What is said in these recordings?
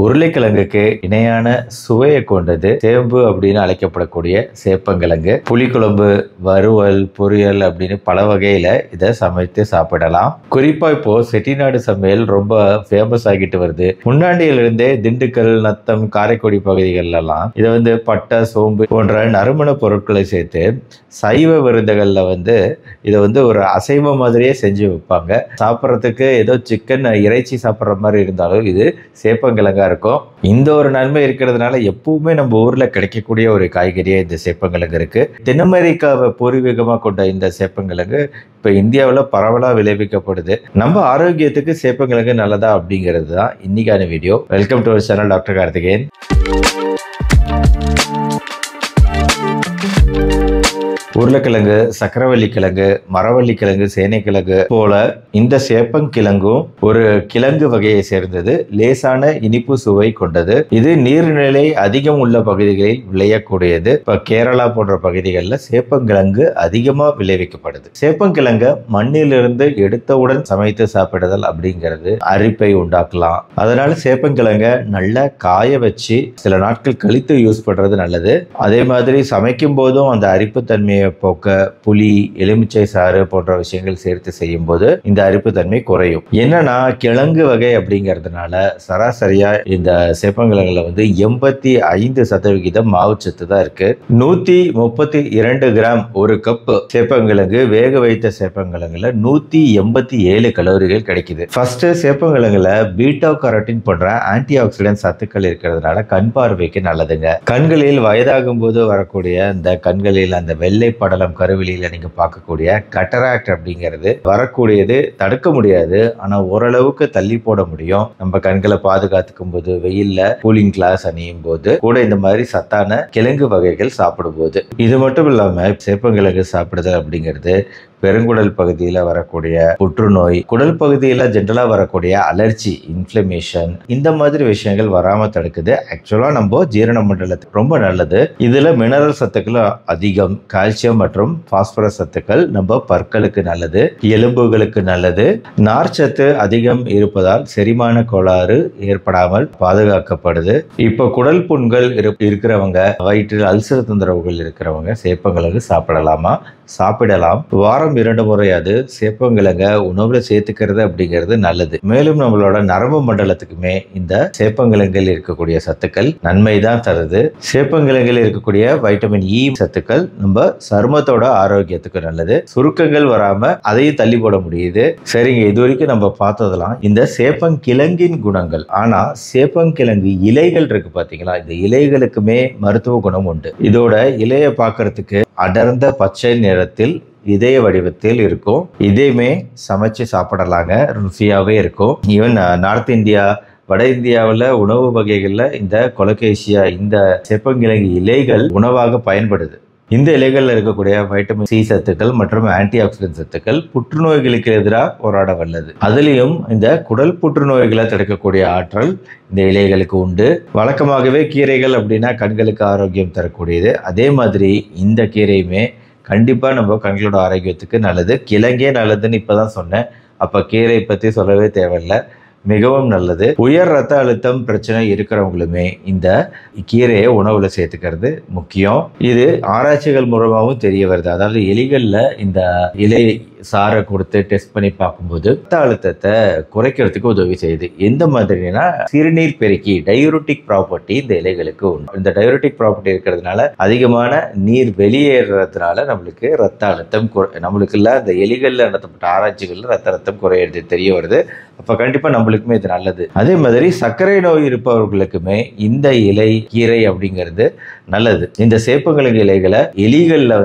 உருளைக்கிழங்குக்கு இணையான சுவையை கொண்டது சேம்பு அப்படின்னு அழைக்கப்படக்கூடிய சேப்பங்கிழங்கு. புளிக்குழம்பு, வறுவல், பொரியல் அப்படின்னு பல வகையில இதை சமைத்து சாப்பிடலாம். குறிப்பா இப்போ செட்டிநாடு சமையல் ரொம்ப ஃபேமஸ் ஆகிட்டு வருது. முன்னாடியிலிருந்தே திண்டுக்கல், நத்தம், காரைக்குடி பகுதிகளெல்லாம் இதை பட்டை, சோம்பு போன்ற நறுமண பொருட்களை சேர்த்து சைவ விருந்துகள்ல இதை ஒரு அசைவ மாதிரியே செஞ்சு வைப்பாங்க. சாப்பிட்றதுக்கு ஏதோ சிக்கன் இறைச்சி சாப்பிட்ற மாதிரி இருந்தாலும் இது சேப்பங்கிழங்கா இருக்கும். இந்த ஒரு நன்மை இருக்கிறதுனால எப்பவுமே நம்ம ஊர்ல கிடைக்கக்கூடிய ஒரு காய்கறியே இந்த சேப்பங்கிழங்கு இருக்கு. தென் அமெரிக்காவை பூர்வீகமா கொண்ட இந்த சேப்பங்கிழங்கு இப்ப இந்தியாவில் பரவலா விளைவிக்கப்படுது. நம்ம ஆரோக்கியத்துக்கு சேப்பங்கிழங்கு நல்லதா அப்படிங்கிறது தான் இன்னைக்கான video. Welcome to our channel doctor Karthikeyan. உருளைக்கிழங்கு, சக்கரவள்ளி கிழங்கு, மரவள்ளி கிழங்கு, சேனைக்கிழங்கு போல இந்த சேப்பங்கிழங்கும் ஒரு கிழங்கு வகையை சேர்ந்தது. லேசான இனிப்பு சுவை கொண்டது. இது நீர்நிலை அதிகம் உள்ள பகுதிகளில் விளையக்கூடியது. இப்ப கேரளா போன்ற பகுதிகளில் சேப்பங்கிழங்கு அதிகமா விளைவிக்கப்படுது. சேப்பங்கிழங்க மண்ணிலிருந்து எடுத்தவுடன் சமைத்து சாப்பிடுதல் அப்படிங்கிறது அரிப்பை உண்டாக்கலாம். அதனால சேப்பங்கிழங்க நல்லா காய வச்சு சில நாட்கள் கழித்து யூஸ் பண்றது நல்லது. அதே மாதிரி சமைக்கும் போதும் அந்த அரிப்பு தன்மையை போக்க புளி, எலுமிச்சை சாறு போன்ற விஷயங்கள் சேர்த்து செய்யும் போது இந்த அரிப்பு தன்மை குறையும். என்னன்னா கிழங்கு வகை அப்படிங்கிறதுனால சராசரியா இந்த சேப்பங்கிழங்குல 85% மாவுச்சத்து தான் இருக்கு. 132 கிராம் ஒரு கப் சேப்பங்கிழங்கு வேக வைத்த சேப்பங்கிழங்குல 187 கலோரிகள் கிடைக்குது. ஃபர்ஸ்ட் சேப்பங்கிழங்குல பீட்டா கரோட்டின் போன்ற ஆன்டி ஆக்சிடென்ட் சத்துக்கள் இருக்கிறதுனால கண் பார்வைக்கு நல்லதுங்க. கண்களில் வயதாகும் போது வரக்கூடிய இந்த கண்களில் அந்த வெள்ளை படலம் கருவிலியில நீங்க பார்க்கக்கூடிய கட்டராக்ட் அப்படிங்கிறது வரக்கூடியது தடுக்க முடியாது. ஆனா ஓரளவுக்கு தள்ளி போட முடியும். நம்ம கண்களை பாதுகாத்துக்கும் போது, வெயில்ல கூலிங் கிளாஸ் அணியும் போது கூட இந்த மாதிரி சத்தான கிழங்கு வகைகள் சாப்பிடும் போது. இது மட்டும் இல்லாம சேப்பங்கிழங்கு சாப்பிடுதல் அப்படிங்கிறது பெருங்குடல் பகுதியில வரக்கூடிய புற்றுநோய், குடல் பகுதியில ஜென்ரலா வரக்கூடிய அலர்ஜி, இன்ஃபிளமேஷன் இந்த மாதிரி விஷயங்கள் வராம தடுக்குது. ஆக்சுவலா நம்ம ஜீரண மண்டலத்துக்கு ரொம்ப நல்லது. இதுல மினரல் சத்துக்கள் அதிகம். கால்சியம் மற்றும் பாஸ்பரஸ் சத்துக்கள் நம்ம பற்களுக்கு நல்லது, எலும்புகளுக்கு நல்லது. நார்ச்சத்து அதிகம் இருப்பதால் செரிமான கோளாறு ஏற்படாமல் பாதுகாக்கப்படுது. இப்ப குடல் புண்கள் இருக்கிறவங்க, வயிற்றில் அல்சர் தொந்தரவுகள் இருக்கிறவங்க சேப்பங்கிழங்கு சாப்பிடலாமா? சாப்பிடலாம். வாரம் 2 முறையாவது சேப்பங்கிழங்க உணவுல சேர்த்துக்கிறது அப்படிங்கிறது நல்லது. மேலும் நம்மளோட நரம்பு மண்டலத்துக்குமே இந்த சேப்பங்கிழங்கில் இருக்கக்கூடிய சத்துக்கள் நன்மை தான் தருது. சேப்பங்கிழங்கில் இருக்கக்கூடிய வைட்டமின் இ சத்துக்கள் நம்ம சருமத்தோட ஆரோக்கியத்துக்கு நல்லது. சுருக்கங்கள் வராம அதையும் தள்ளி போட முடியுது. சரிங்க, இது வரைக்கும் நம்ம பார்த்ததெல்லாம் இந்த சேப்பங்கிழங்கின் குணங்கள். ஆனா சேப்பங்கிழங்கு இலைகள் இருக்கு பாத்தீங்களா, இந்த இலைகளுக்குமே மருத்துவ குணம் உண்டு. இதோட இலையை பார்க்கறதுக்கு அடர்ந்த பச்சை நிறத்தில் இதய வடிவத்தில் இருக்கும். இதையுமே சமைச்சு சாப்பிடலாங்க, ருசியாவே இருக்கும். ஈவன் நார்த் இந்தியா, வட இந்தியாவில் உணவு வகைகள்ல இந்த கொலகேசியா, இந்த சேப்பங்கிழங்கு இலைகள் உணவாக பயன்படுது. இந்த இலைகள்ல இருக்கக்கூடிய வைட்டமின் சி சத்துக்கள் மற்றும் ஆன்டி ஆக்சிடென்ட் சத்துக்கள் புற்றுநோய்களுக்கு எதிராக போராட வல்லது. அதுலயும் இந்த குடல் புற்றுநோய்களை தடுக்கக்கூடிய ஆற்றல் இந்த இலைகளுக்கு உண்டு. வழக்கமாகவே கீரைகள் அப்படின்னா கண்களுக்கு ஆரோக்கியம் தரக்கூடியது. அதே மாதிரி இந்த கீரையுமே கண்டிப்பா நம்ம கண்களோட ஆரோக்கியத்துக்கு நல்லது. கிழங்கே நல்லதுன்னு இப்பதான் சொன்னேன். அப்ப கீரை பத்தி சொல்லவே தேவையில்லை, மிகவும் நல்லது. உயர் ரத்த அழுத்தம் பிரச்சனை இருக்கிறவங்களுமே இந்த கீரையை உணவுல சேர்த்துக்கிறது முக்கியம். இது ஆராய்ச்சிகள் மூலமாகவும் தெரிய வருது. அதாவது எலிகள்ல இந்த இலை சாரை கொடுத்து டெஸ்ட் பண்ணி பார்க்கும்போது ரத்த அழுத்தத்தை குறைக்கிறதுக்கு உதவி செய்யுது. எந்த மாதிரினா சிறுநீர் பெருக்கி, டயூரிட்டிக் ப்ராப்பர்ட்டி இந்த இலைகளுக்கு உண்டு. இந்த டயூரிட்டிக் ப்ராப்பர்ட்டி இருக்கிறதுனால அதிகமான நீர் வெளியேறதுனால நம்மளுக்கு ரத்த அழுத்தம் நம்மளுக்கு இல்ல, இந்த எலிகள்ல நடத்தப்பட்ட ஆராய்ச்சிகள்ல ரத்த அழுத்தம் குறையிறது தெரிய வருது. அப்ப கண்டிப்பா நம்மளுக்குமே இது நல்லது. அதே மாதிரி சர்க்கரை நோய் இருப்பவர்களுக்குமே இந்த இலை கீரை அப்படிங்கிறது நல்லது. இந்த சேப்பங்கிழங்கு இலைகளை எலிகள்ல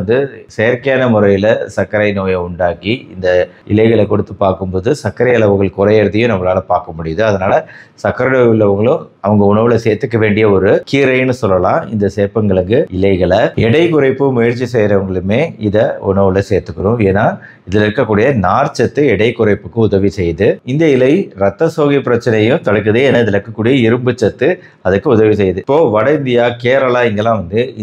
செயற்கையான முறையில சர்க்கரை நோயை உண்டாக்கி இந்த இலைகளை கொடுத்து பார்க்கும்போது சர்க்கரை அளவுகள் குறையறதையும் நம்மளால பார்க்க முடியுது. அதனால சர்க்கரை நோய் உள்ளவங்களும் அவங்க உணவுல சேர்த்துக்க வேண்டிய ஒரு கீரைன்னு சொல்லலாம் இந்த சேப்பங்கிழங்கு இலைகளை. எடை குறைப்பு முயற்சி செய்யறவங்களுமே இதை உணவுல சேர்த்துக்கிறோம். ஏன்னா இதுல இருக்கக்கூடிய நார்ச்சத்து எடை குறைப்புக்கு உதவி செய்யுது. இந்த இலை ரத்த சோகை பிரச்சனையும் தடுக்குது. ஏன்னா இதுல இருக்கக்கூடிய இரும்பு சத்து அதுக்கு உதவி செய்யுது. இப்போ வட இந்தியா, கேரளா இங்கெல்லாம்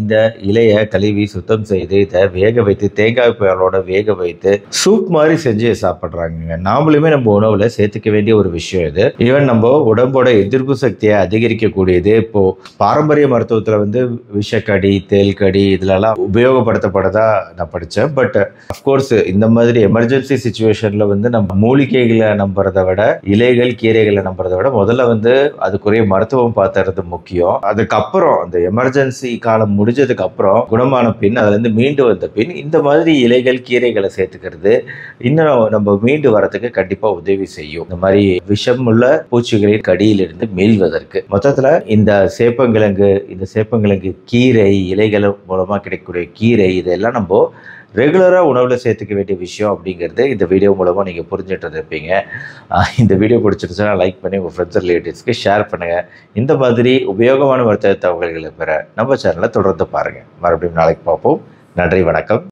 இந்த இலையை கழுவி சுத்தம் செய்து இதை வேக வைத்து தேங்காய் பாலோட வேக வைத்து சூப் மாதிரி செஞ்சு சாப்பிட்றாங்க. நாமளுமே நம்ம உணவுல சேர்த்துக்க வேண்டிய ஒரு விஷயம் இது. ஈவன் நம்ம உடம்போட எதிர்ப்பு சக்தியை அதிகரிக்கக்கூடியது. இப்போ பாரம்பரிய மருத்துவத்துல வந்து விஷக்கடி, தேல்கடி இதுலலாம் உபயோகப்படுத்தப்படதா நான் படித்தேன். பட் அஃப்கோர்ஸ் இந்த மாதிரி எமர்ஜென்சி சுச்சுவேஷன்ல வந்து நம்ம மூலிகைகளை நம்புறதை விட, இலைகள் கீரைகளை நம்புறதை விட முதல்ல வந்து அதுக்குரிய மருத்துவம் பார்த்துறது முக்கியம். அதுக்கப்புறம் அந்த எமர்ஜென்சி காலம் முடிஞ்சதுக்கு அப்புறம் குணமான பின், அதுல இருந்து மீண்டு வந்த பின் இந்த மாதிரி இலைகள் கீரைகளை சேர்த்துக்கிறது இன்னும் நம்ம மீண்டு வரதுக்கு கண்டிப்பா உதவி செய்யும். இந்த மாதிரி விஷம் உள்ள பூச்சிகளின் கடியிலிருந்து மீள்வதற்கு மொத்தத்துல இந்த சேப்பங்கிழங்கு கீரை, இலைகள் மூலமா கிடைக்கக்கூடிய கீரை, இதெல்லாம் நம்ம ரெகுலராக உணவில் சேர்த்துக்க வேண்டிய விஷயம் அப்படிங்கிறது இந்த வீடியோ மூலமாக நீங்கள் புரிஞ்சுட்டு இருப்பீங்க. இந்த வீடியோ பிடிச்சிருச்சுன்னா லைக் பண்ணி உங்கள் ஃப்ரெண்ட்ஸ் ரிலேட்டிவ்ஸ்க்கு ஷேர் பண்ணுங்கள். இந்த மாதிரி உபயோகமான மருத்துவ தகவல்களை பெற நம்ம சேனலை தொடர்ந்து பாருங்கள். மறுபடியும் நாளைக்கு பார்ப்போம். நன்றி, வணக்கம்.